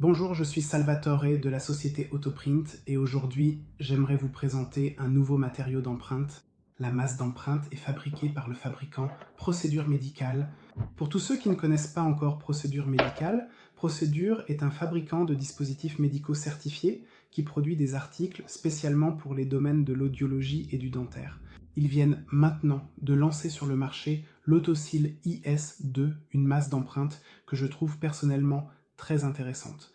Bonjour, je suis Salvatore de la société Autoprint et aujourd'hui, j'aimerais vous présenter un nouveau matériau d'empreinte. La masse d'empreinte est fabriquée par le fabricant Procédure Médicale. Pour tous ceux qui ne connaissent pas encore Procédure Médicale, Procédure est un fabricant de dispositifs médicaux certifiés qui produit des articles spécialement pour les domaines de l'audiologie et du dentaire. Ils viennent maintenant de lancer sur le marché l'Autocil IS2, une masse d'empreinte que je trouve personnellement très intéressante.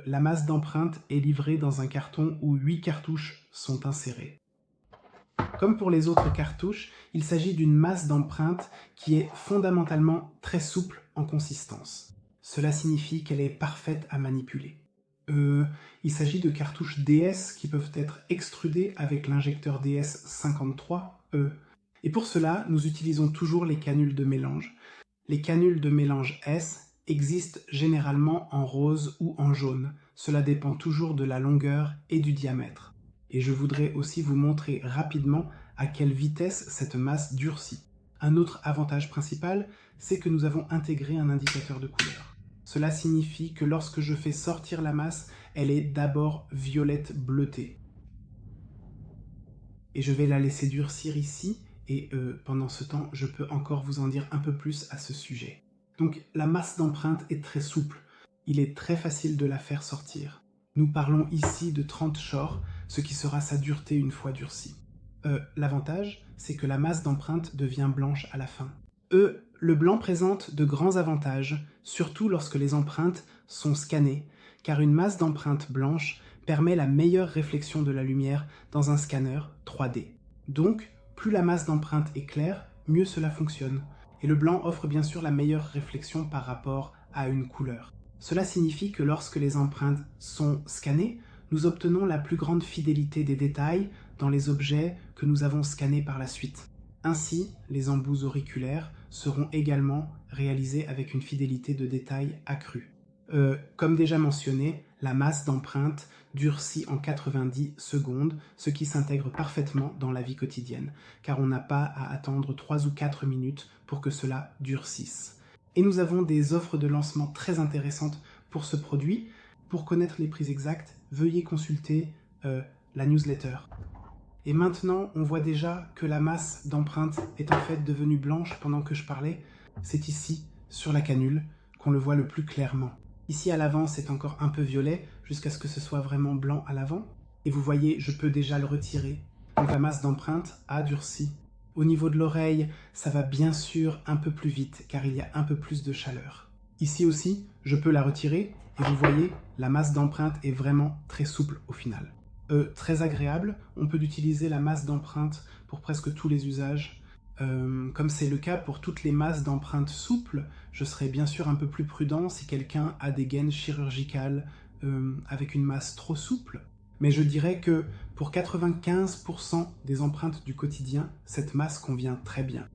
La masse d'empreinte est livrée dans un carton où 8 cartouches sont insérées. Comme pour les autres cartouches, il s'agit d'une masse d'empreinte qui est fondamentalement très souple en consistance. Cela signifie qu'elle est parfaite à manipuler. Il s'agit de cartouches DS qui peuvent être extrudées avec l'injecteur DS53E. Et pour cela, nous utilisons toujours les canules de mélange. Les canules de mélange S existent généralement en rose ou en jaune. Cela dépend toujours de la longueur et du diamètre. Et je voudrais aussi vous montrer rapidement à quelle vitesse cette masse durcit. Un autre avantage principal, c'est que nous avons intégré un indicateur de couleur. Cela signifie que lorsque je fais sortir la masse, elle est d'abord violette bleutée. Et je vais la laisser durcir ici, et pendant ce temps, je peux encore vous en dire un peu plus à ce sujet. Donc la masse d'empreinte est très souple. Il est très facile de la faire sortir. Nous parlons ici de 30 shors, ce qui sera sa dureté une fois durcie. L'avantage, c'est que la masse d'empreinte devient blanche à la fin. Le blanc présente de grands avantages, surtout lorsque les empreintes sont scannées, car une masse d'empreinte blanche permet la meilleure réflexion de la lumière dans un scanner 3D. Donc, plus la masse d'empreinte est claire, mieux cela fonctionne. Et le blanc offre bien sûr la meilleure réflexion par rapport à une couleur. Cela signifie que lorsque les empreintes sont scannées, nous obtenons la plus grande fidélité des détails dans les objets que nous avons scannés par la suite. Ainsi, les embouts auriculaires seront également réalisés avec une fidélité de détail accrue. Comme déjà mentionné, la masse d'empreinte durcit en 90 secondes, ce qui s'intègre parfaitement dans la vie quotidienne, car on n'a pas à attendre 3 ou 4 minutes pour que cela durcisse. Et nous avons des offres de lancement très intéressantes pour ce produit. Pour connaître les prix exacts, veuillez consulter la newsletter. Et maintenant, on voit déjà que la masse d'empreinte est en fait devenue blanche pendant que je parlais. C'est ici, sur la canule, qu'on le voit le plus clairement. Ici à l'avant, c'est encore un peu violet, jusqu'à ce que ce soit vraiment blanc à l'avant. Et vous voyez, je peux déjà le retirer. Donc la masse d'empreinte a durci. Au niveau de l'oreille, ça va bien sûr un peu plus vite, car il y a un peu plus de chaleur. Ici aussi, je peux la retirer, et vous voyez, la masse d'empreinte est vraiment très souple au final. Très agréable, on peut utiliser la masse d'empreinte pour presque tous les usages. Comme c'est le cas pour toutes les masses d'empreintes souples, je serais bien sûr un peu plus prudent si quelqu'un a des gaines chirurgicales avec une masse trop souple. Mais je dirais que pour 95% des empreintes du quotidien, cette masse convient très bien.